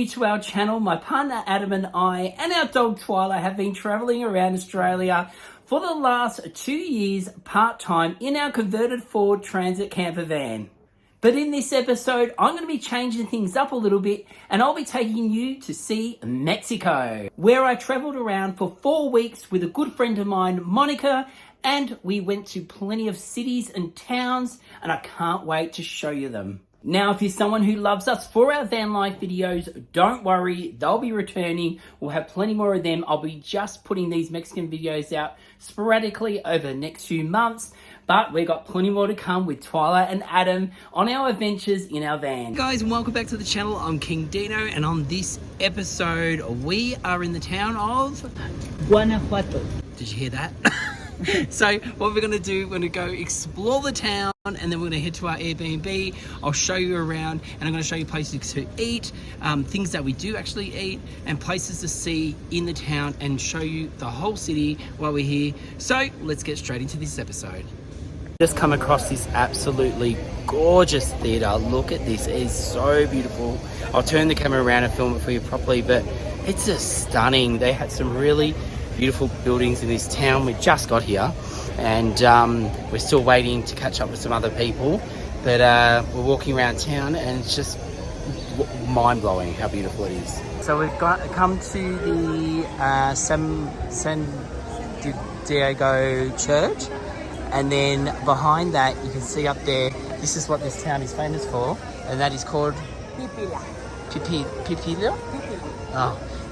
new to our channel, my partner Adam and I and our dog Twyla have been travelling around Australia for the last 2 years part-time in our converted Ford Transit camper van. But in this episode, I'm going to be changing things up a little bit and I'll be taking you to see Mexico, where I travelled around for 4 weeks with a good friend of mine, Monica, and we went to plenty of cities and towns and I can't wait to show you them. Now, if you're someone who loves us for our van life videos, don't worry, they'll be returning. We'll have plenty more of them. I'll be just putting these Mexican videos out sporadically over the next few months. But we've got plenty more to come with Twyla and Adam on our adventures in our van. Hey guys, and welcome back to the channel. I'm King Dino, and on this episode, we are in the town of Guanajuato. Did you hear that? So what we're going to do, we're going to go explore the town and then we're going to head to our Airbnb. I'll show you around and I'm going to show you places to eat, things that we do actually eat, and places to see in the town and show you the whole city while we're here. So let's get straight into this episode. Just come across this absolutely gorgeous theatre. Look at this, it is so beautiful. I'll turn the camera around and film it for you properly, but it's just stunning. They had some really beautiful buildings in this town. We just got here and we're still waiting to catch up with some other people, but we're walking around town and it's just mind-blowing how beautiful it is. So we've come to the San Diego Church, and then behind that you can see up there, this is what this town is famous for, and that is called Pipila. Pipila?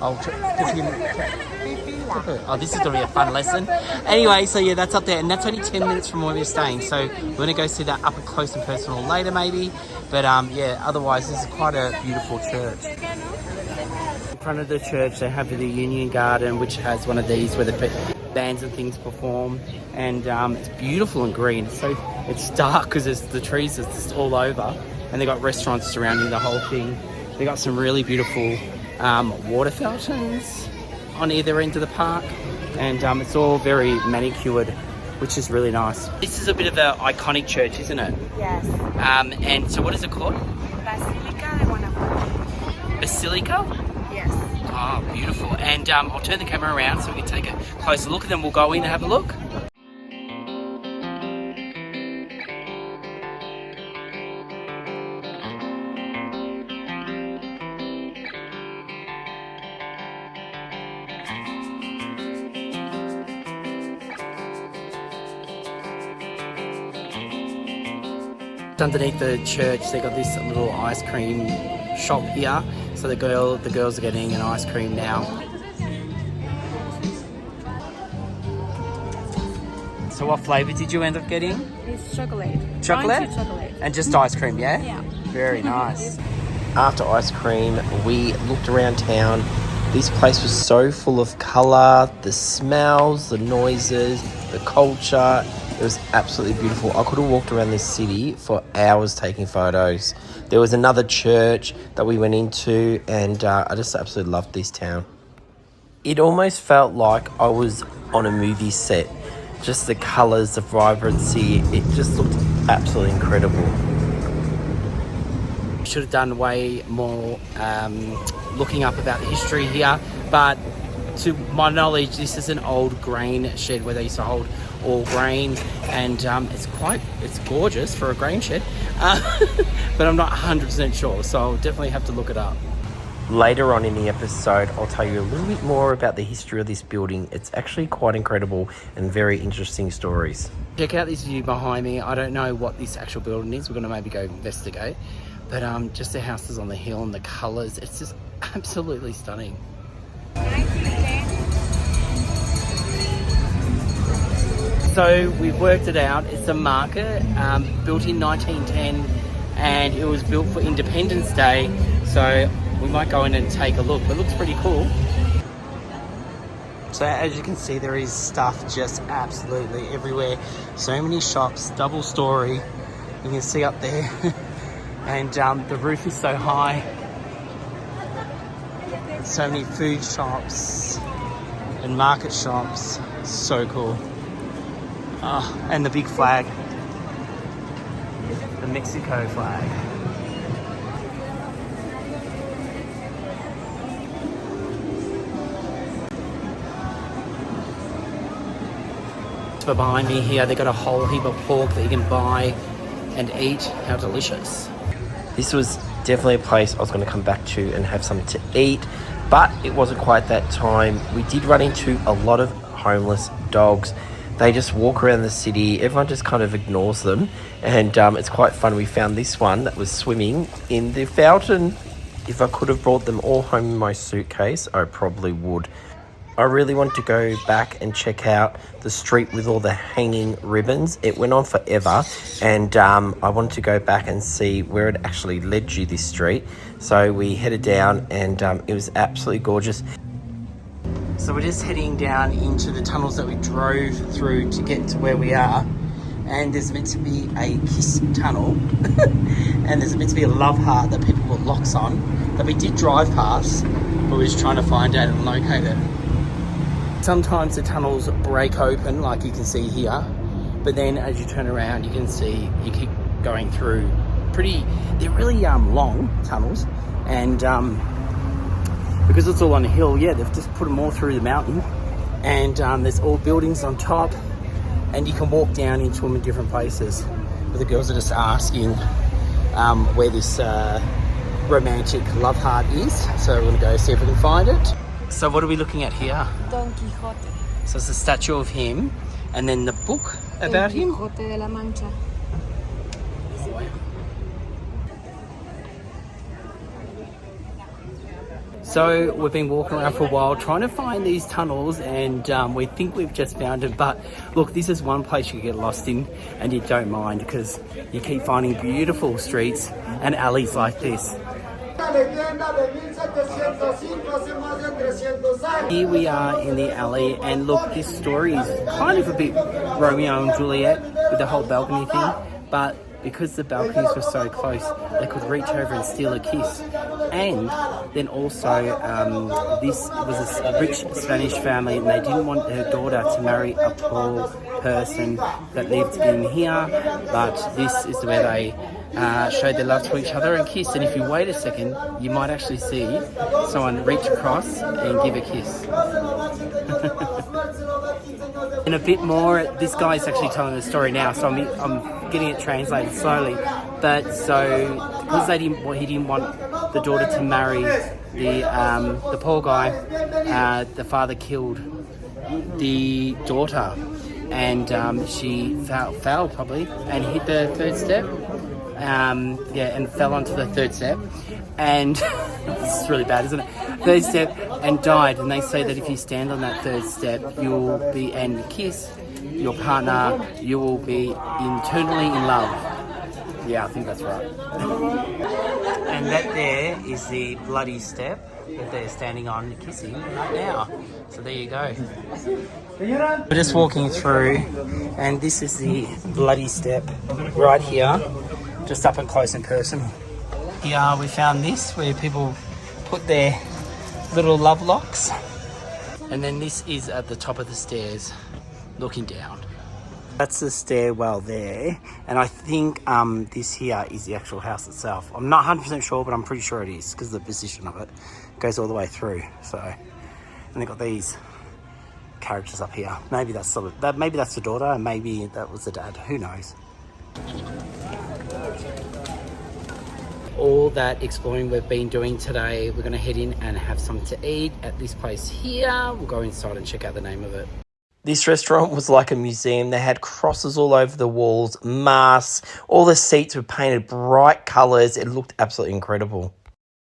Oh, this is going to be a fun lesson. Anyway, so yeah, that's up there, and that's only 10 minutes from where we're staying. So we're going to go see that up close and personal later maybe. But yeah, otherwise this is quite a beautiful church. In front of the church they have the Union Garden, which has one of these where the bands and things perform. And it's beautiful and green. So it's dark because the trees are just all over. And they've got restaurants surrounding the whole thing. They've got some really beautiful water fountains on either end of the park, and it's all very manicured, which is really nice. This is a bit of an iconic church, isn't it? Yes. And so what is it called? Basilica de Guanajuato. Basilica? Yes. Oh, beautiful. And I'll turn the camera around so we can take a closer look, and then we'll go in and have a look. Underneath the church they got this little ice cream shop here, so the girls are getting an ice cream now. So what flavour did you end up getting? It's chocolate. Chocolate? Chocolate. And just ice cream, yeah? Yeah. Very nice. After ice cream, we looked around town. This place was so full of colour, the smells, the noises, the culture. It was absolutely beautiful. I could have walked around this city for hours taking photos. There was another church that we went into, and I just absolutely loved this town. It almost felt like I was on a movie set. Just the colours, the vibrancy, it just looked absolutely incredible. Should have done way more looking up about the history here, but to my knowledge this is an old grain shed where they used to hold all grain, and it's gorgeous for a grain shed, but I'm not 100% sure, so I'll definitely have to look it up. Later on in the episode, I'll tell you a little bit more about the history of this building. It's actually quite incredible and very interesting stories. Check out this view behind me. I don't know what this actual building is. We're going to maybe go investigate, but just the houses on the hill and the colours, it's just absolutely stunning. So we've worked it out. It's a market built in 1910, and it was built for Independence Day. So we might go in and take a look. It looks pretty cool. So as you can see, there is stuff just absolutely everywhere. So many shops, double story. You can see up there, and the roof is so high. So many food shops and market shops. So cool. And the big flag, the Mexico flag. But behind me here, they got a whole heap of pork that you can buy and eat. How delicious. This was definitely a place I was going to come back to and have something to eat, but it wasn't quite that time. We did run into a lot of homeless dogs. They just walk around the city. Everyone just kind of ignores them, and it's quite fun. We found this one that was swimming in the fountain. If I could have brought them all home in my suitcase, I probably would. I really want to go back and check out the street with all the hanging ribbons. It went on forever, and I wanted to go back and see where it actually led you, this street. So we headed down, and it was absolutely gorgeous. So we're just heading down into the tunnels that we drove through to get to where we are. And there's meant to be a kiss tunnel. And there's meant to be a love heart that people put locks on. That we did drive past, but we're just trying to find out and locate it. Sometimes the tunnels break open, like you can see here. But then as you turn around, you can see you keep going through they're really long tunnels. And because it's all on a hill, yeah, they've just put them all through the mountain, and there's all buildings on top, and you can walk down into them in different places. But the girls are just asking where this romantic love heart is, so we're going to go see if we can find it. So what are we looking at here? Don Quixote. So it's a statue of him, and then the book about him. Quijote de la Mancha. So we've been walking around for a while trying to find these tunnels, and we think we've just found it. But look, this is one place you get lost in and you don't mind, because you keep finding beautiful streets and alleys like this. Here we are in the alley, and look, this story is kind of a bit Romeo and Juliet with the whole balcony thing, but because the balconies were so close, they could reach over and steal a kiss. And then also, this was a rich Spanish family, and they didn't want her daughter to marry a poor person that lived in here, but this is where they showed their love to each other and kissed. And if you wait a second, you might actually see someone reach across and give a kiss. And a bit more, this guy's actually telling the story now, so I'm getting it translated slowly. But so, because he didn't want the daughter to marry the poor guy, the father killed the daughter, and she fell probably and hit the third step. And fell onto the third step, and this is really bad, isn't it? Third step, and died. And they say that if you stand on that third step, you'll be, and kiss your partner, you will be eternally in love. Yeah, I think that's right. And that there is the bloody step that they're standing on kissing right now. So there you go. We're just walking through, and this is the bloody step right here, just up and close and personal. Here we found this where people put their little love locks, and then this is at the top of the stairs looking down. That's the stairwell there, and I think this here is the actual house itself. I'm not 100% sure, but I'm pretty sure it is, because the position of it goes all the way through. So, and they've got these characters up here. Maybe that's the daughter, and maybe that was the dad. Who knows? All that exploring we've been doing today, we're going to head in and have something to eat at this place here. We'll go inside and check out the name of it. This restaurant was like a museum. They had crosses all over the walls, masks, all the seats were painted bright colours. It looked absolutely incredible.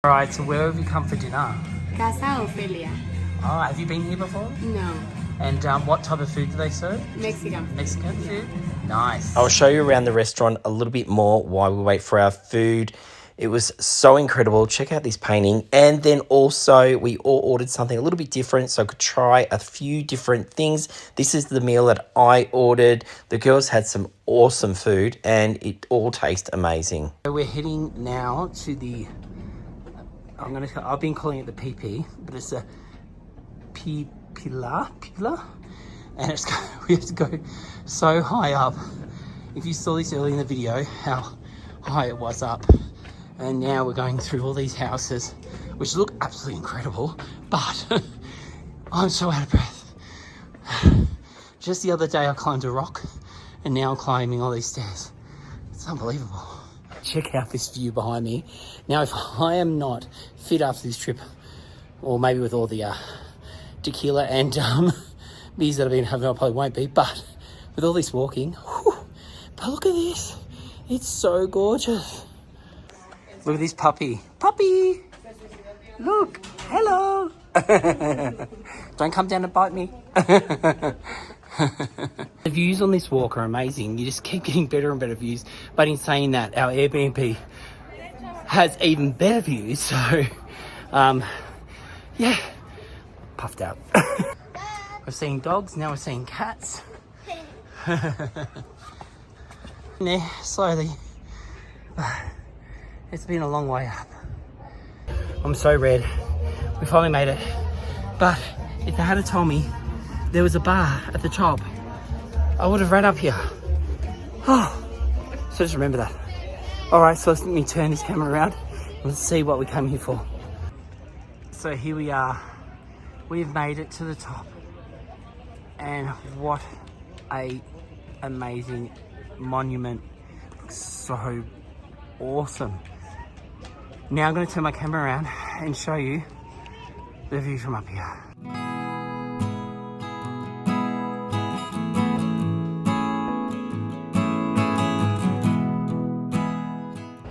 All right, so where have you come for dinner? Casa Ofelia. Oh, have you been here before? No. And what type of food do they serve? Mexican. Mexican food? Nice. I'll show you around the restaurant a little bit more while we wait for our food. It was so incredible. Check out this painting. And then also we all ordered something a little bit different, so I could try a few different things. This is the meal that I ordered. The girls had some awesome food and it all tastes amazing. So we're heading now to the, I've been calling it the PP, but it's a Pila, and we have to go so high up. If you saw this early in the video, how high it was up. And now we're going through all these houses, which look absolutely incredible, but I'm so out of breath. Just the other day I climbed a rock and now I'm climbing all these stairs. It's unbelievable. Check out this view behind me. Now, if I am not fit after this trip, or maybe with all the tequila and beers that I've been having, I probably won't be, but with all this walking, whew, but look at this. It's so gorgeous. Look at this puppy. Puppy! Look, hello. Don't come down and bite me. The views on this walk are amazing. You just keep getting better and better views. But in saying that, our Airbnb has even better views. So, yeah, puffed out. We're seeing dogs, now we're seeing cats. Yeah, slowly. It's been a long way up. I'm so red. We finally made it. But if they had told me there was a bar at the top, I would have ran up here. Oh, so just remember that. All right, so let me turn this camera around and let's see what we came here for. So here we are. We've made it to the top. And what a amazing monument. Looks so awesome. Now I'm going to turn my camera around and show you the view from up here.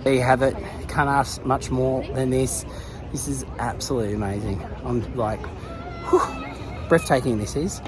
There you have it. Can't ask much more than this. This is absolutely amazing. I'm like, whew, breathtaking this is.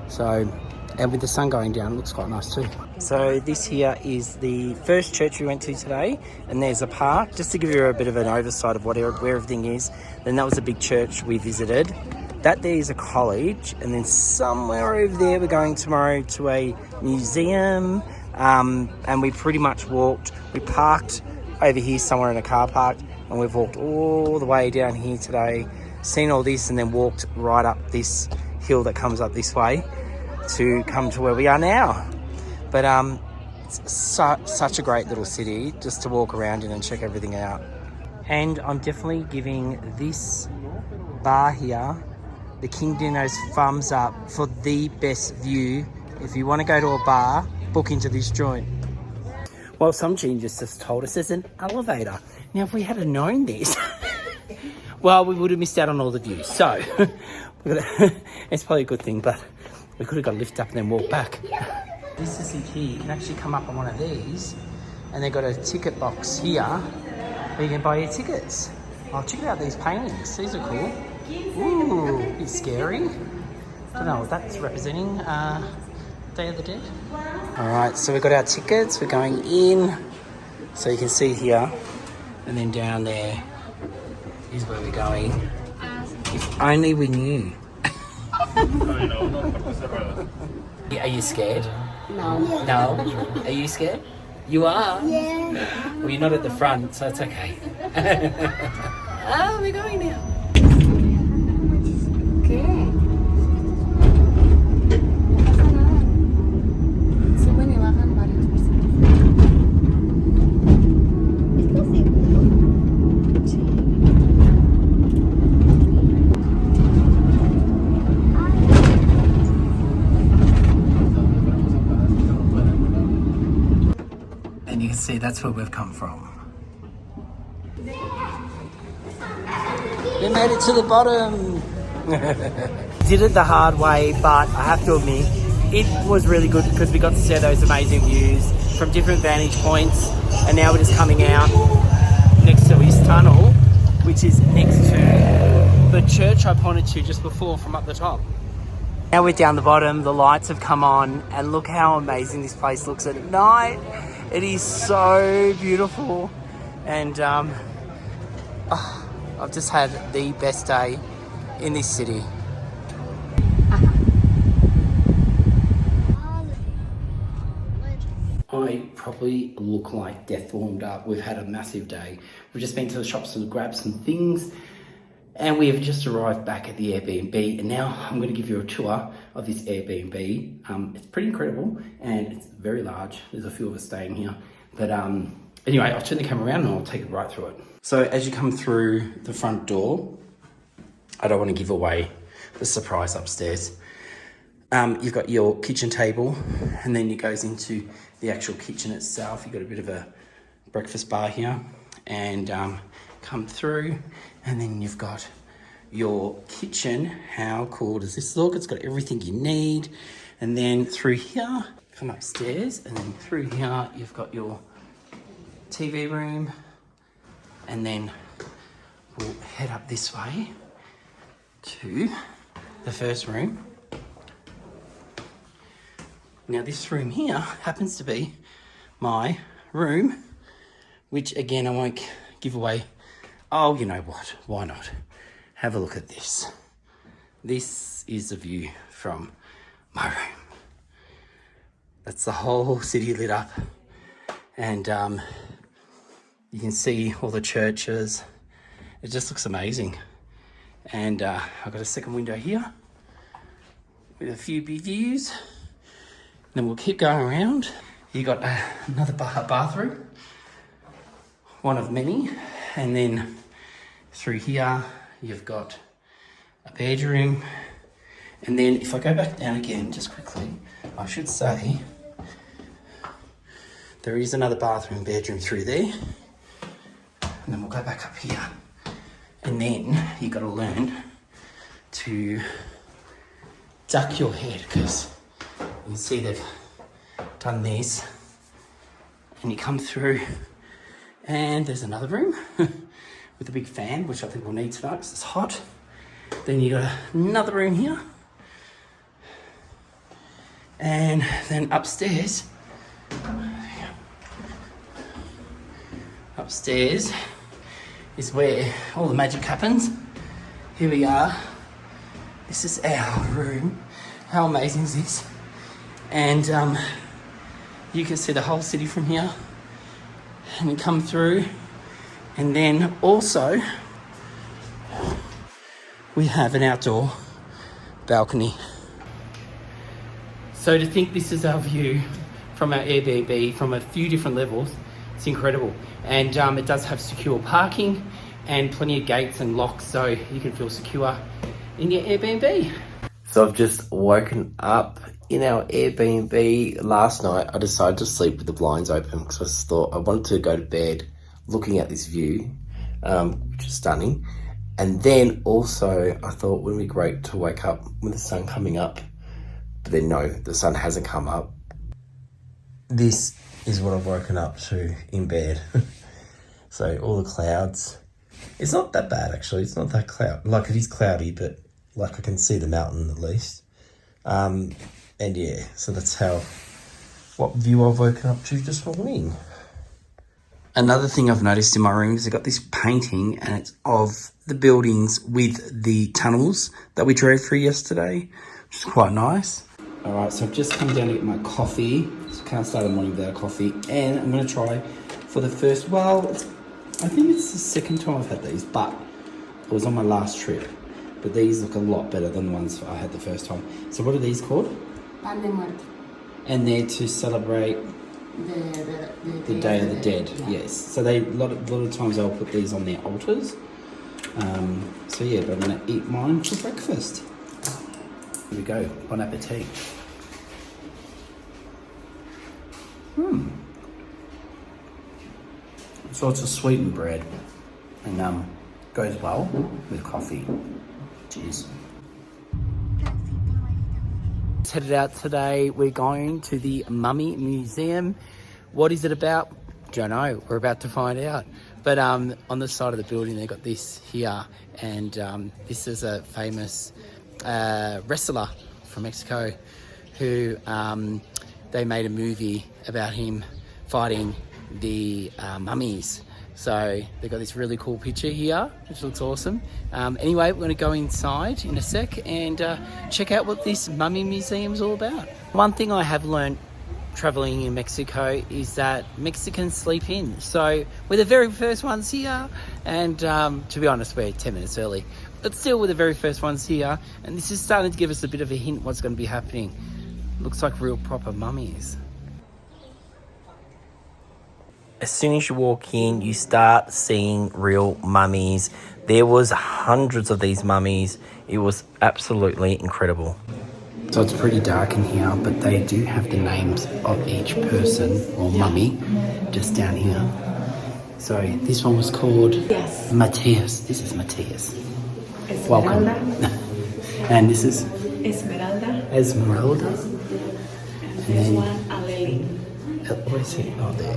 So, and with the sun going down, it looks quite nice too. So this here is the first church we went to today, and there's a park. Just to give you a bit of an oversight of where everything is, then that was a big church we visited. That there is a college, and then somewhere over there we're going tomorrow to a museum, and we pretty much walked, we parked over here somewhere in a car park, and we've walked all the way down here today, seen all this, and then walked right up this hill that comes up this way to come to where we are now. But it's such a great little city just to walk around in and check everything out. And I'm definitely giving this bar here, the King Dino's, thumbs up for the best view. If you want to go to a bar, book into this joint. Well, some genius just told us there's an elevator. Now, if we had known this, well, we would have missed out on all the views. So, it's probably a good thing, but we could have got a lift up and then walk back. This is the key. You can actually come up on one of these, and they've got a ticket box here where you can buy your tickets. Oh, check out these paintings. These are cool. Ooh, a bit scary. Don't know what that's representing. Day of the Dead. All right, so we've got our tickets. We're going in. So you can see here, and then down there is where we're going. If only we knew. Are you scared? No. No? Are you scared? You are? Yeah. Well, you're not at the front, so it's okay. We're going now. ¿Qué? No pasa nada. Suben y bajan varias personas. ¿Estás seguro? Sí. And you can see that's where we've come from. We made it to the bottom. Did it the hard way, but I have to admit, it was really good because we got to see those amazing views from different vantage points. And now we're just coming out next to this tunnel, which is next to the church I pointed to just before from up the top. Now we're down the bottom, the lights have come on, and look how amazing this place looks at night. It is so beautiful. And I've just had the best day in this city. I probably look like death warmed up. We've had a massive day. We've just been to the shops to grab some things, and we have just arrived back at the Airbnb, and now I'm going to give you a tour of this Airbnb. It's pretty incredible, and it's very large. There's a few of us staying here. But anyway, I'll turn the camera around and I'll take it right through it. So as you come through the front door, I don't want to give away the surprise upstairs. You've got your kitchen table, and then it goes into the actual kitchen itself. You've got a bit of a breakfast bar here, and come through, and then you've got your kitchen. How cool does this look? It's got everything you need. And then through here, come upstairs, and then through here you've got your TV room, and then we'll head up this way to the first room. Now this room here happens to be my room, which again, I won't give away. Oh, you know what? Why not? Have a look at this. This is the view from my room. That's the whole city lit up. And you can see all the churches. It just looks amazing. And I've got a second window here with a few big views. Then we'll keep going around. You got another bathroom, one of many. And then through here, you've got a bedroom. And then if I go back down again, just quickly, I should say, there is another bathroom, bedroom through there. And then we'll go back up here. And then you got to learn to duck your head, because you can see they've done this. And you come through, and there's another room with a big fan, which I think we'll need tonight because it's hot. Then you got another room here. And then upstairs is where all the magic happens. Here we are. This is our room. How amazing is this? And you can see the whole city from here. And you come through. And then also, we have an outdoor balcony. So to think this is our view from our Airbnb from a few different levels, it's incredible. And it does have secure parking and plenty of gates and locks, so you can feel secure in your Airbnb. So I've just woken up in our Airbnb. Last night I decided to sleep with the blinds open because I just thought I wanted to go to bed looking at this view, which is stunning. And then also I thought it would be great to wake up with the sun coming up. But then no, the sun hasn't come up. This is what I've woken up to in bed. So all the clouds. It's not that bad actually. It's not that cloud. Like it is cloudy, but like I can see the mountain at least. And yeah, so that's what view I've woken up to this morning. Another thing I've noticed in my room is I've got this painting, and it's of the buildings with the tunnels that we drove through yesterday, which is quite nice. All right, so I've just come down to get my coffee. So I can't start the morning without coffee. And I'm going to try for the first, I think it's the second time I've had these, but it was on my last trip. But these look a lot better than the ones I had the first time. So what are these called? Pan de muerto. And they're to celebrate the Day of the Dead. Yeah. Yes. So a lot of times they'll put these on their altars. So yeah, but I'm going to eat mine for breakfast. Here we go. Bon appetit. So it's a sweetened bread, and goes well with coffee. Cheers. Just headed out today. We're going to the Mummy Museum. What is it about? Don't know. We're about to find out. But on the side of the building, they've got this here, and this is a famous wrestler from Mexico who they made a movie about him fighting the mummies. So they've got this really cool picture here, which looks awesome. Anyway, we're going to go inside in a sec and check out what this mummy museum is all about. One thing I have learned traveling in Mexico is that Mexicans sleep in. So we're the very first ones here, and to be honest, we're 10 minutes early. But still, we're the very first ones here, and this is starting to give us a bit of a hint what's going to be happening. Looks like real proper mummies. As soon as you walk in, you start seeing real mummies. There was hundreds of these mummies. It was absolutely incredible. So it's pretty dark in here, but they do have the names of each person or mummy just down here. So this one was called Matthias. This is Matthias. Welcome. And this is Esmeralda. And this one, Aleli. Where is it? Oh, there.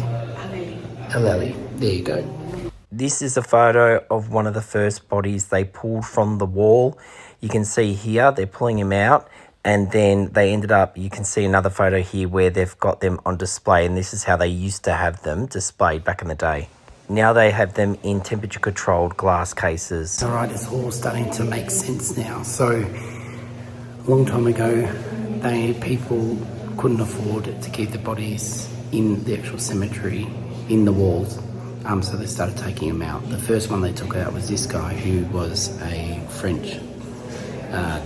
Aleli. There you go. This is a photo of one of the first bodies they pulled from the wall. You can see here, they're pulling him out. And then they ended up, you can see another photo here where they've got them on display. And this is how they used to have them displayed back in the day. Now they have them in temperature-controlled glass cases. All right, it's all starting to make sense now. So, a long time ago, people couldn't afford to keep the bodies in the actual cemetery, in the walls. So they started taking them out. The first one they took out was this guy who was a French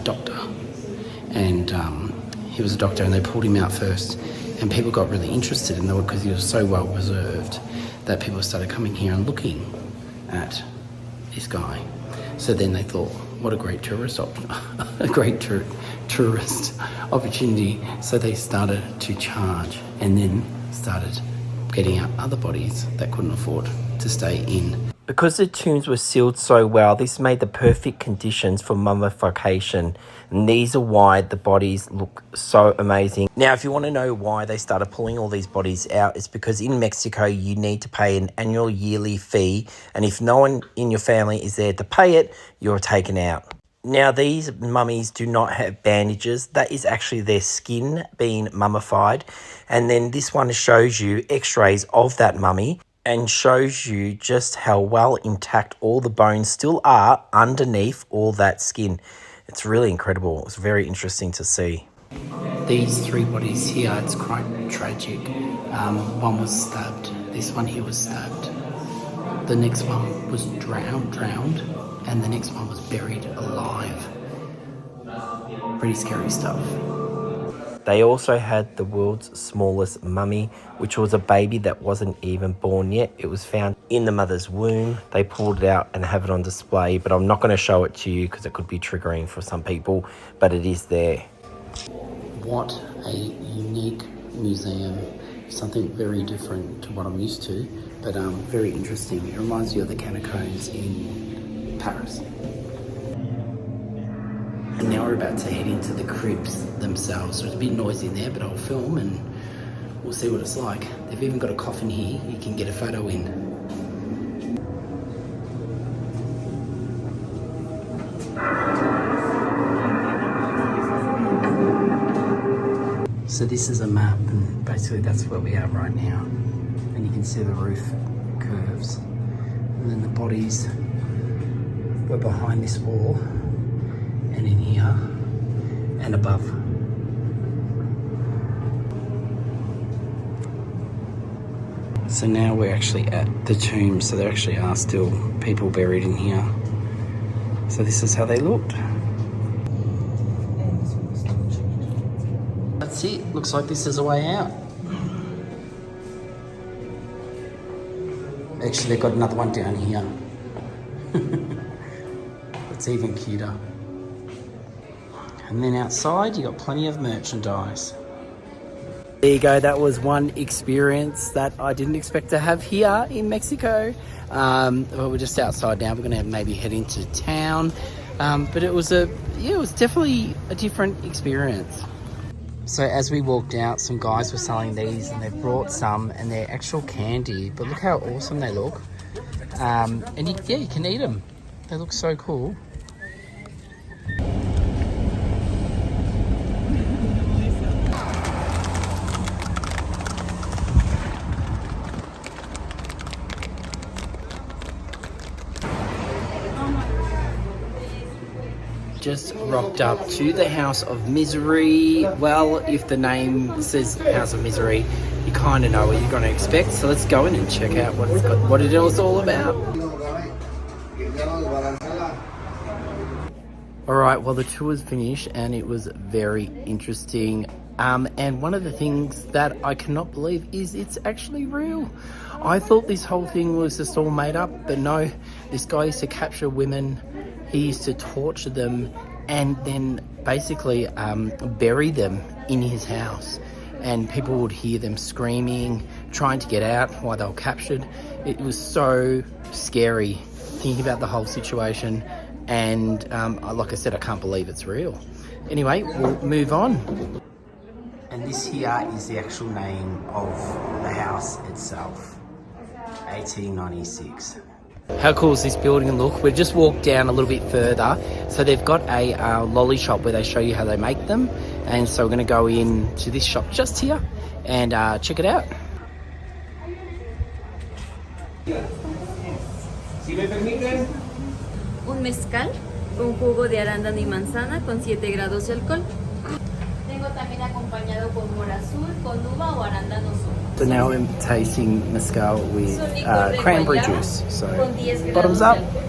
doctor. And he was a doctor, and they pulled him out first. And people got really interested in them because he was so well preserved that people started coming here and looking at this guy. So then they thought, what a great tourist tourist opportunity. So they started to charge, and then started getting out other bodies that couldn't afford to stay in. Because the tombs were sealed so well, this made the perfect conditions for mummification. And these are why the bodies look so amazing. Now, if you want to know why they started pulling all these bodies out, it's because in Mexico, you need to pay an annual yearly fee. And if no one in your family is there to pay it, you're taken out. Now, these mummies do not have bandages. That is actually their skin being mummified. And then this one shows you x-rays of that mummy and shows you just how well intact all the bones still are underneath all that skin. It's really incredible. It's very interesting to see. These three bodies here, it's quite tragic. One was stabbed. This one here was stabbed. The next one was drowned. And the next one was buried alive. Pretty scary stuff. They also had the world's smallest mummy, which was a baby that wasn't even born yet. It was found in the mother's womb. They pulled it out and have it on display, but I'm not going to show it to you because it could be triggering for some people, but it is there. What a unique museum. Something very different to what I'm used to, but very interesting. It reminds you of the catacombs in Paris. And now we're about to head into the crypts themselves. So it's a bit noisy in there, but I'll film and we'll see what it's like. They've even got a coffin here you can get a photo in. So this is a map, and basically that's where we are right now. And you can see the roof curves. And then the bodies were behind this wall, and in here, and above. So now we're actually at the tomb, so there actually are still people buried in here. So this is how they looked. That's it, looks like this is a way out. Actually, they've got another one down here. It's even cuter. And then outside, you got plenty of merchandise. There you go, that was one experience that I didn't expect to have here in Mexico. Well, we're just outside now, we're gonna maybe head into town. But it was definitely a different experience. So as we walked out, some guys were selling these, and they brought some, and they're actual candy, but look how awesome they look. And you can eat them. They look so cool. Just rocked up to the House of Misery. Well, if the name says House of Misery, you kind of know what you're going to expect. So let's go in and check out what it is all about. All right, well, the tour's finished and it was very interesting. And one of the things that I cannot believe is it's actually real. I thought this whole thing was just all made up, but no, this guy used to capture women. He used to torture them and then basically bury them in his house. And people would hear them screaming, trying to get out while they were captured. It was so scary thinking about the whole situation. And like I said, I can't believe it's real. Anyway, we'll move on. And this here is the actual name of the house itself, 1896. How cool is this building? And look, we've just walked down a little bit further. So they've got a lolly shop where they show you how they make them. And so we're going to go in to this shop just here and check it out. Un mezcal con jugo de arándano y manzana con 7 grados de alcohol. Tengo también acompañado con mora azul, con uva o arándano azul. So now I'm tasting mezcal with cranberry juice. So Con 10 bottoms grados up. de alcohol.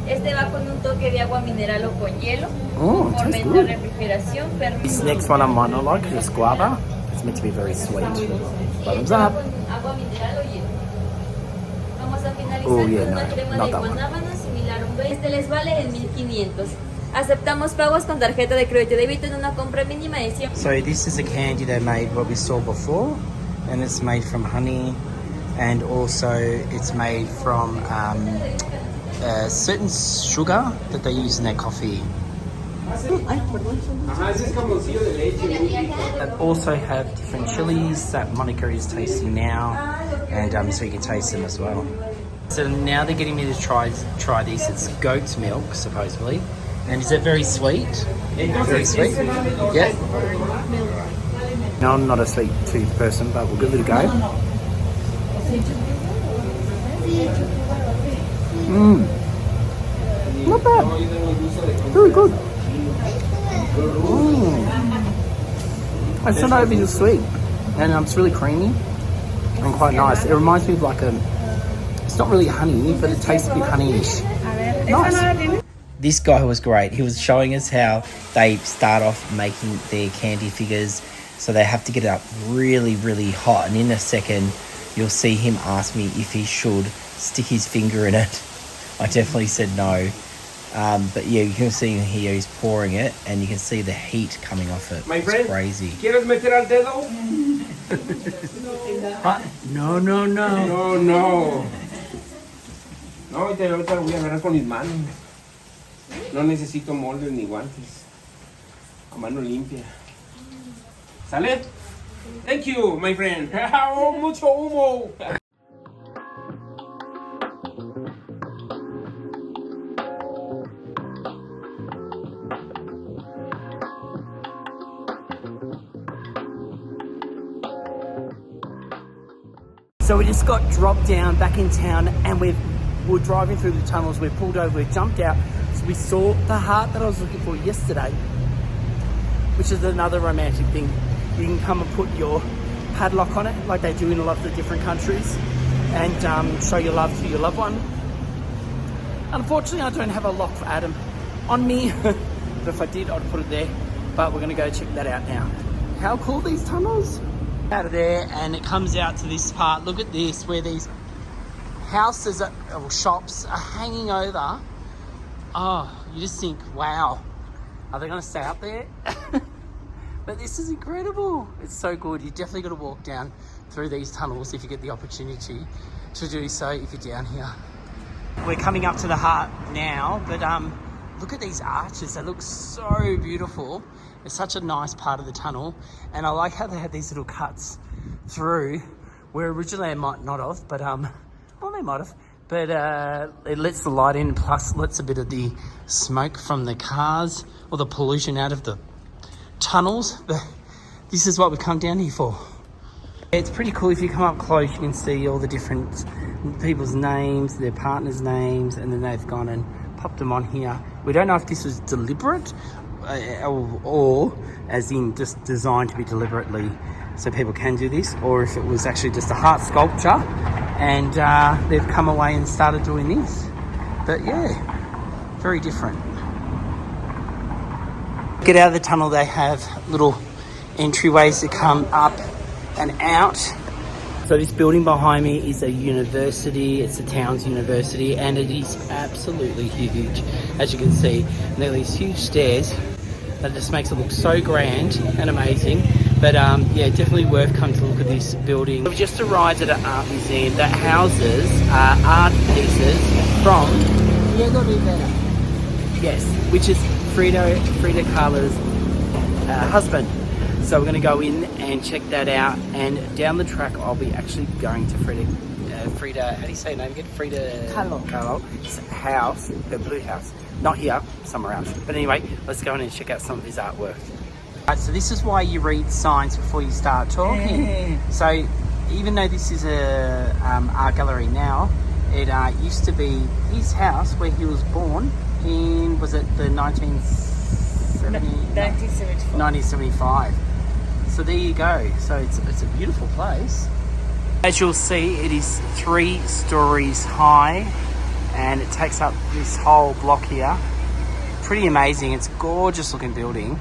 Este va con un toque de agua mineral o con hielo. Oh, it tastes Fomenta good. refrigeración. This next one I might not like, it's guava. It's meant to be very sweet. Bottoms up. Con agua mineral o hielo. Vamos a finalizar Oh, yeah, con no, una crema not de that one. guanábana similar a un beige. Este les vale en 1500. Aceptamos pagos con tarjeta de crédito y débito en una compra mínima de 100. So this is a candy they made what we saw before, and it's made from honey, and also it's made from a certain sugar that they use in their coffee. They also have different chilies that Monica is tasting now, and so you can taste them as well. So now they're getting me to try this. It's goat's milk, supposedly. And is it very sweet? Very sweet? Yeah. No, I'm not a sweet tooth person, but we'll give it a go. Not bad. Very good. It's not overly sweet, and it's really creamy and quite nice. It reminds me of like it's not really honey, but it tastes a bit honeyish. Nice. This guy was great. He was showing us how they start off making their candy figures. So they have to get it up really, really hot. And in a second, you'll see him ask me if he should stick his finger in it. I definitely said no. But yeah, you can see here he's pouring it, and you can see the heat coming off it. My it's friend, crazy. ¿Quieres meter al dedo? No, no, no. No, no. No, ahorita lo voy a agarrar con mis manos. No necesito moldes ni guantes. A mano limpia. ¿Sale? Thank you, my friend. Oh, mucho humo. So we just got dropped down back in town, and we're driving through the tunnels. We pulled over, we jumped out. So we saw the heart that I was looking for yesterday, which is another romantic thing. You can come and put your padlock on it, like they do in a lot of the different countries, and show your love to your loved one. Unfortunately, I don't have a lock for Adam on me, but if I did, I'd put it there. But we're gonna go check that out now. How cool these tunnels! Out of there, and it comes out to this part. Look at this, where these houses or shops are hanging over. Oh, you just think, wow, are they going to stay up there? But this is incredible. It's so good. You definitely got to walk down through these tunnels if you get the opportunity to do so if you're down here. We're coming up to the heart now, but look at these arches. They look so beautiful. It's such a nice part of the tunnel, and I like how they have these little cuts through where originally they might not have, but well, they might have, but it lets the light in, plus lets a bit of the smoke from the cars or the pollution out of the tunnels. But this is what we come down here for. It's pretty cool. If you come up close, you can see all the different people's names, their partners' names, and then they've gone and popped them on here. We don't know if this was deliberate or as in just designed to be deliberately so people can do this, or if it was actually just a heart sculpture and they've come away and started doing this. But yeah, very different. Get out of the tunnel, they have little entryways to come up and out, So this building behind me is a university. It's the town's university, and it is absolutely huge, as you can see. And there are these huge stairs that just makes it look so grand and amazing. But yeah, definitely worth coming to look at this building. We've just arrived at an art museum that houses art pieces from Diego Rivera. Yes, which is Frida Kahlo's husband. So we're going to go in and check that out, and down the track I'll be actually going to Frida, how do you say her name again? Frida Kahlo's house, her blue house. Not here, somewhere else. But anyway, let's go in and check out some of his artwork. Right, so this is why you read signs before you start talking. So even though this is a art gallery now, it used to be his house where he was born in, was it the 1975. So there you go. So it's a beautiful place. As you'll see, it is 3 stories high, and it takes up this whole block here. Pretty amazing. It's a gorgeous looking building.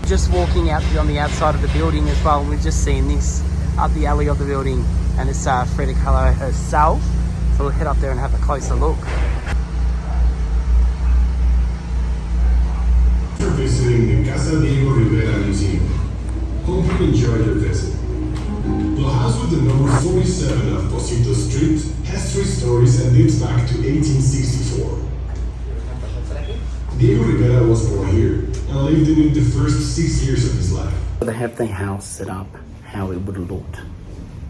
Just walking out on the outside of the building as well, we've just seen this up the alley of the building, and it's Frida Kahlo herself. So we'll head up there and have a closer look. For visiting the Casa Diego Rivera Museum. Hope you enjoyed your visit. The house with the number 47 of Posito Street has 3 stories and dates back to 1864. Diego Rivera was born here and lived in it the first 6 years of his life. They have the house set up how it would have looked,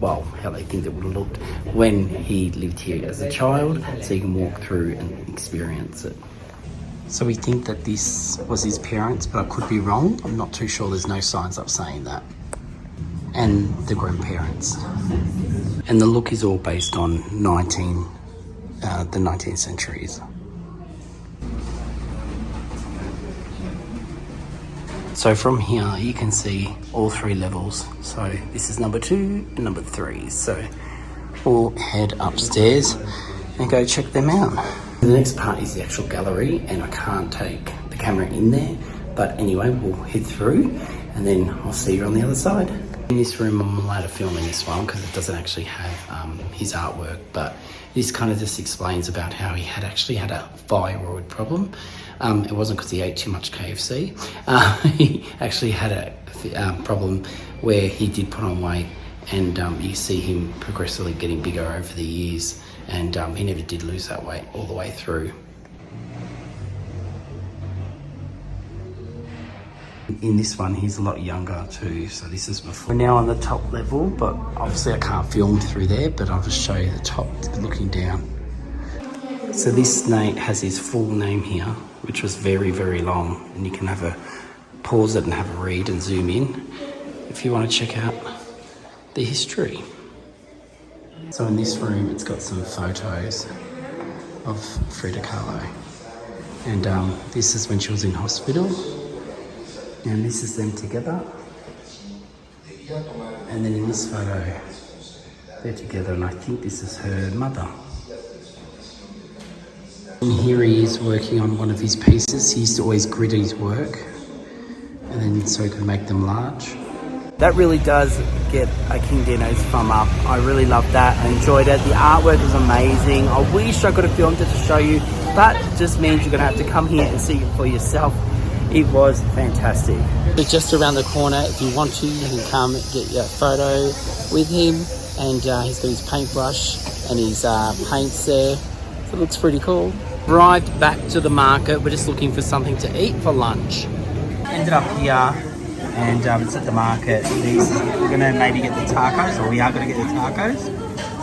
well, how they think it would have looked when he lived here as a child, so you can walk through and experience it. So we think that this was his parents, but I could be wrong. I'm not too sure. There's no signs up saying that. And the grandparents. And the look is all based on the 19th centuries. So from here, you can see all 3 levels. So this is number 2 and number 3. So we'll head upstairs and go check them out. The next part is the actual gallery, and I can't take the camera in there. But anyway, we'll head through and then I'll see you on the other side. In this room, I'm allowed to film in this one because it doesn't actually have his artwork, but this kind of just explains about how he had actually had a thyroid problem. It wasn't because he ate too much KFC. He actually had a problem where he did put on weight, and you see him progressively getting bigger over the years, and he never did lose that weight all the way through. In this one, he's a lot younger too, so this is before. We're now on the top level, but obviously I can't film through there, but I'll just show you the top looking down. So this snake has his full name here, which was very, very long, and you can have a pause it and have a read and zoom in if you want to check out the history. So in this room, it's got some photos of Frida Kahlo, and this is when she was in hospital. And this is them together. And then in this photo, they're together, and I think this is her mother. And here he is working on one of his pieces. He used to always grid his work, and then so he could make them large. That really does get a King Dino's thumb up. I really loved that. I enjoyed it. The artwork was amazing. I wish I could have filmed it to show you, but it just means you're going to have to come here and see it for yourself. It was fantastic. It's just around the corner. If you want to, you can come get your photo with him. And he's got his paintbrush and his paints there. So it looks pretty cool. Arrived back to the market. We're just looking for something to eat for lunch. Ended up here, and it's at the market. We're going to maybe get the tacos, or we are going to get the tacos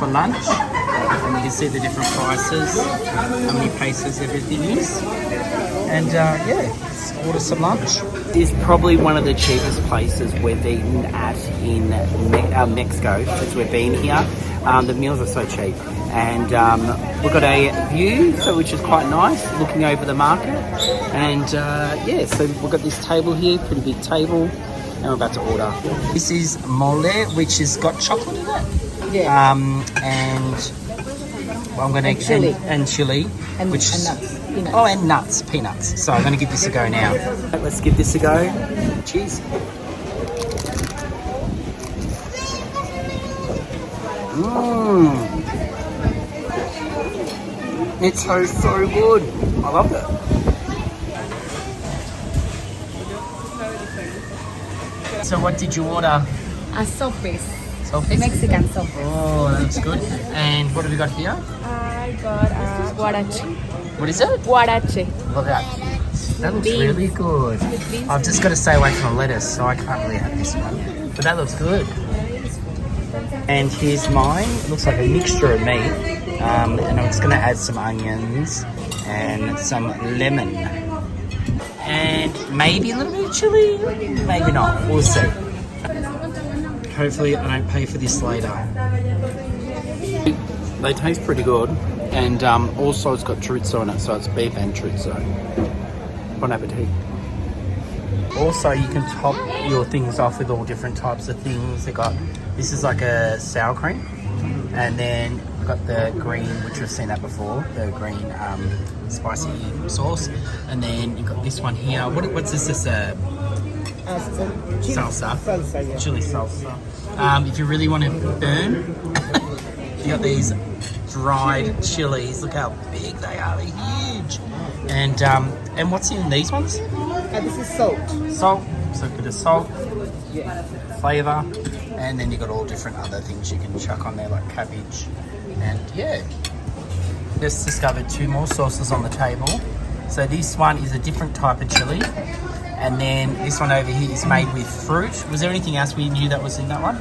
for lunch. And you can see the different prices, how many pesos everything is. And yeah, let's order some lunch. It's probably one of the cheapest places we've eaten at in Mexico since we've been here. The meals are so cheap, and we've got a view, which is quite nice, looking over the market. And yeah, so we've got this table here, pretty big table, and we're about to order. This is mole, which has got chocolate in it. Yeah. And well, I'm going to chili and which nuts. Peanuts. Oh, and nuts, peanuts. So I'm going to give this a go now. Let's give this a go. Cheers. It tastes so good. I love it. So what did you order? A sopes. Sopes? Mexican soap. Oh, that looks good. And what have we got here? I got a guarache. What is it? Guarache. Look at that. That looks really good. I've just got to stay away from the lettuce, so I can't really have this one. But that looks good. And here's mine. It looks like a mixture of meat. And I'm just going to add some onions and some lemon. And maybe a little bit of chili. Maybe not. We'll see. Hopefully I don't pay for this later. They taste pretty good. And also it's got chorizo in it, so it's beef and chorizo. Bon appetit. Also, you can top your things off with all different types of things. They got, this is like a sour cream. And then we've got the green, which we've seen that before, the green spicy sauce. And then you've got this one here. What's this? This salsa. Chili salsa. If you really want to burn, you got these dried chilies. Look how big they are. They're huge. And what's in these ones? This is salt. Salt. So a bit of salt, flavour, and then you've got all different other things you can chuck on there, like cabbage. And yeah, just discovered 2 more sauces on the table. So this one is a different type of chili, and then this one over here is made with fruit. Was there anything else we knew that was in that one?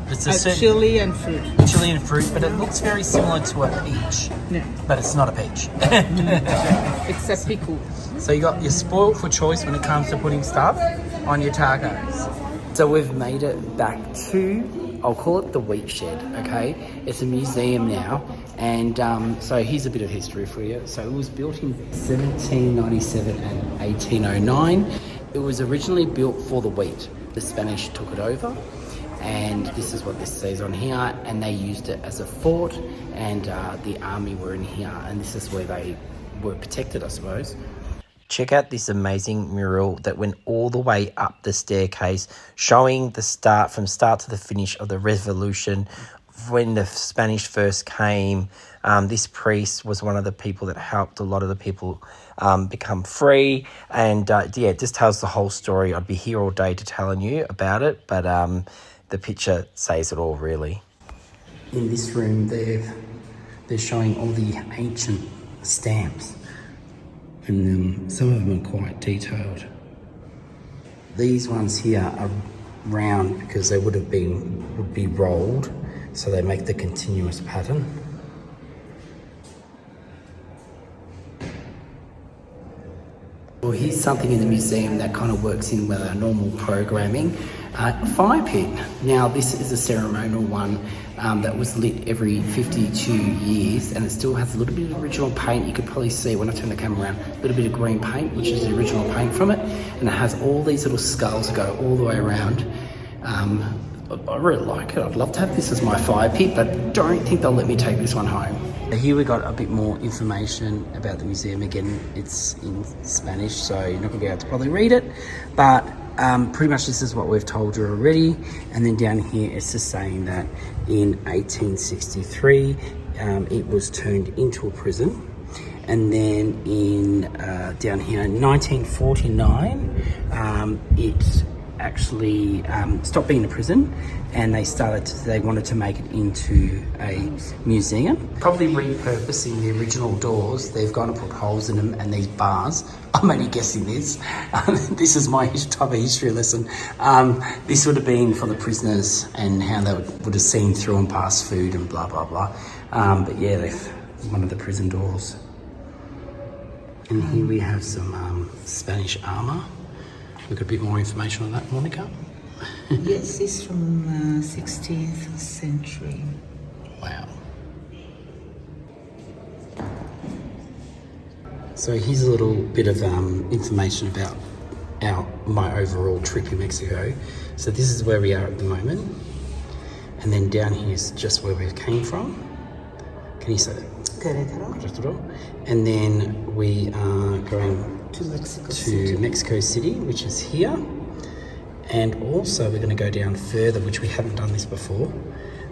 It's a chili and fruit. Chili and fruit, but it looks very similar to a peach. Yeah. But it's not a peach. It's a pickle. So you're spoiled for choice when it comes to putting stuff on your tacos. So we've made it back to, I'll call it the Wheat Shed, okay? It's a museum now. And so here's a bit of history for you. So it was built in 1797 and 1809. It was originally built for the wheat. The Spanish took it over. And this is what this says on here, and they used it as a fort, and the army were in here, and this is where they were protected, I suppose. Check out this amazing mural that went all the way up the staircase, showing the start to the finish of the revolution. When the Spanish first came, this priest was one of the people that helped a lot of the people become free, and yeah, it just tells the whole story. I'd be here all day to telling you about it, but the picture says it all, really. In this room, they're showing all the ancient stamps, and some of them are quite detailed. These ones here are round because they would be rolled, so they make the continuous pattern. Well, here's something in the museum that kind of works in with our normal programming. Fire pit. Now, this is a ceremonial one that was lit every 52 years, and it still has a little bit of original paint. You could probably see when I turn the camera around, a little bit of green paint, which is the original paint from it, and it has all these little skulls that go all the way around. I really like it. I'd love to have this as my fire pit, but don't think they'll let me take this one home. Here we got a bit more information about the museum. Again, it's in Spanish, so you're not going to be able to probably read it, but pretty much this is what we've told you already. And then down here it's just saying that in 1863 it was turned into a prison, and then in down here in 1949 it actually stopped being a prison, and they wanted to make it into a museum. Probably repurposing the original doors. They've gone and put holes in them, and these bars, I'm only guessing this. This is my type of history lesson. This would have been for the prisoners and how they would have seen through and past food and blah, blah, blah. But yeah, they've one of the prison doors. And here we have some Spanish armour. We've got a bit more information on that, Monica. Yes, it's from 16th century. Wow. So here's a little bit of information about my overall trip in Mexico. So this is where we are at the moment, and then down here is just where we came from. Can you say that? Querétaro. And then we are going to Mexico City, which is here. And also we're going to go down further, which we haven't done this before,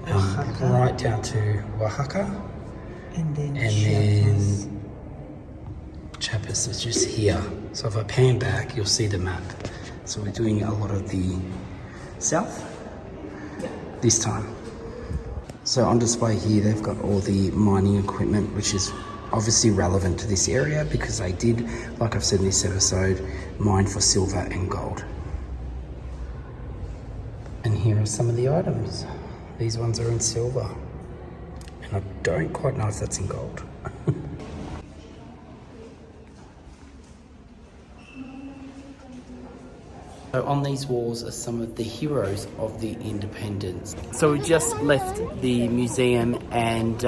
right down to Oaxaca, And then Chiapas is just here. So if I pan back, you'll see the map. So we're doing a lot of the south this time. So on display here, they've got all the mining equipment, which is obviously relevant to this area because they did, like I've said in this episode, mine for silver and gold. And here are some of the items. These ones are in silver. And I don't quite know if that's in gold. So on these walls are some of the heroes of the independence. So we just left the museum and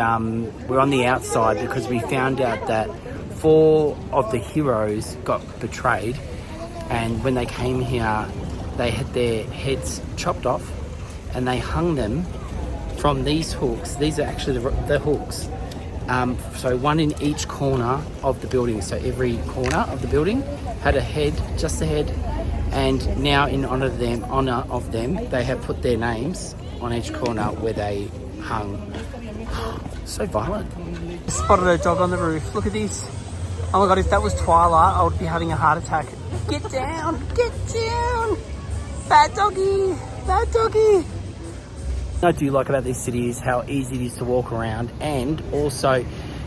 we're on the outside because we found out that 4 of the heroes got betrayed, and when they came here they had their heads chopped off and they hung them from these hooks. These are actually the hooks. So one in each corner of the building. So every corner of the building had a head, just a head. And now in honour of them, they have put their names on each corner where they hung. So violent. Spotted a dog on the roof. Look at this. Oh my god, if that was Twyla, I would be having a heart attack. Get down! Get down! Bad doggy! Bad doggy! What I do like about this city is how easy it is to walk around, and also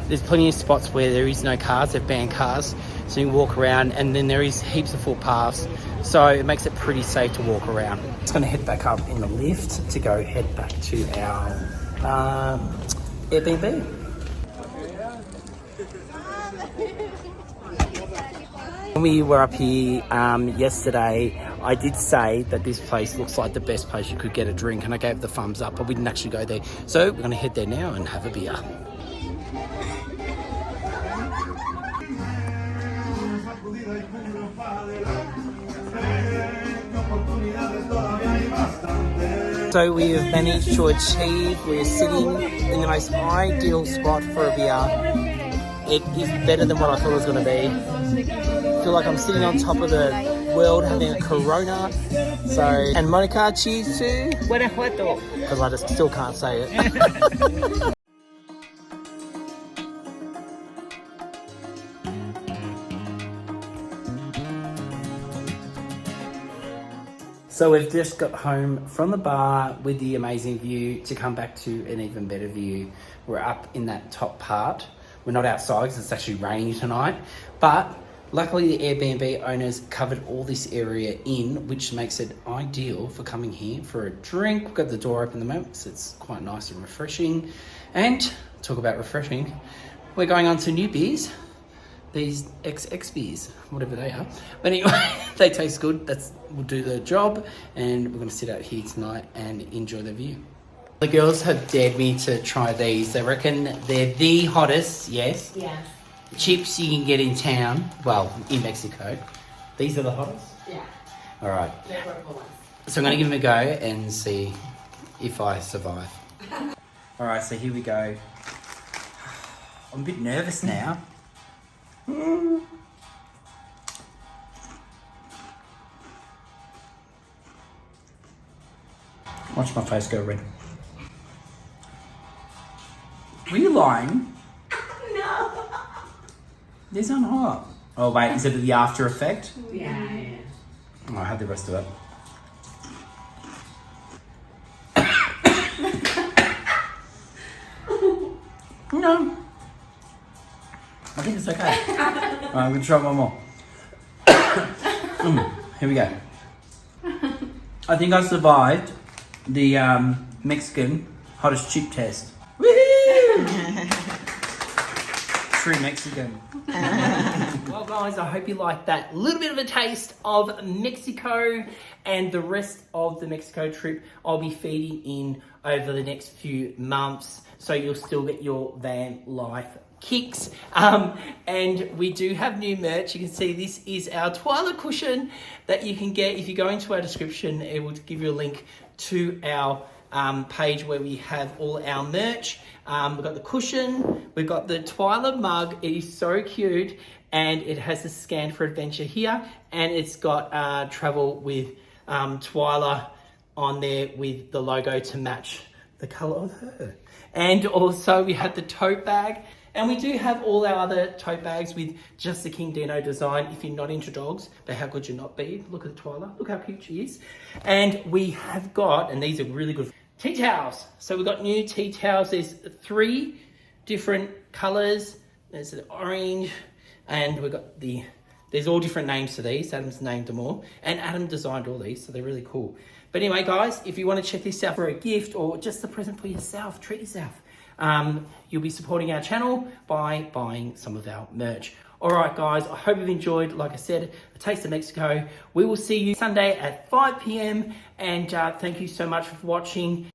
there's plenty of spots where there is no cars, they've banned cars, so you can walk around, and then there is heaps of footpaths, so it makes it pretty safe to walk around. Just going to head back up in the lift to go head back to our Airbnb. When we were up here yesterday, I did say that this place looks like the best place you could get a drink, and I gave the thumbs up, but we didn't actually go there. So we're going to head there now and have a beer. So we have managed to achieve, we're sitting in the most ideal spot for a beer. It is better than what I thought it was going to be. I feel like I'm sitting on top of the world having a Corona. So, and Monica, cheers to Guanajuato. because I just still can't say it. So we've just got home from the bar with the amazing view to come back to an even better view. We're up in that top part. We're not outside because it's actually raining tonight, but luckily the Airbnb owners covered all this area in, which makes it ideal for coming here for a drink. We've got the door open at the moment, so it's quite nice and refreshing. And talk about refreshing, we're going on to new beers. These XX beers, whatever they are. But anyway, they taste good. Will do the job. And we're going to sit out here tonight and enjoy the view. The girls have dared me to try these. They reckon they're the hottest, yes? Yeah. Chips you can get in town. Well, in Mexico. These are the hottest? Yeah. All right. The purple ones. So I'm going to give them a go and see if I survive. All right, so here we go. I'm a bit nervous now. Watch my face go red. Were you lying? No. These aren't hot. Oh wait, is it the after effect? Yeah. Oh, I had the rest of it. No. I think it's okay. Alright, I'm gonna try one more. Here we go. I think I survived the Mexican hottest chip test. Woohoo! True Mexican. Well guys, I hope you liked that little bit of a taste of Mexico, and the rest of the Mexico trip I'll be feeding in over the next few months, so you'll still get your van life kicks. And we do have new merch. You can see this is our Twyla cushion that you can get. If you go into our description, it will give you a link to our page where we have all our merch. We've got the cushion, we've got the Twyla mug. It is so cute, and it has the Scan for Adventure here, and it's got travel with Twyla on there with the logo to match the color of her. And also we have the tote bag. And we do have all our other tote bags with just the King Dino design. If you're not into dogs, but how could you not be? Look at Twyla, look how cute she is. And we have got, and these are really good, tea towels. So we've got new tea towels. There's 3 different colors. There's the orange, and we've got there's all different names to these. Adam's named them all. And Adam designed all these, so they're really cool. But anyway, guys, if you want to check this out for a gift or just a present for yourself, treat yourself. You'll be supporting our channel by buying some of our merch. All right, guys, I hope you've enjoyed, like I said, A Taste of Mexico. We will see you Sunday at 5 p.m. And thank you so much for watching.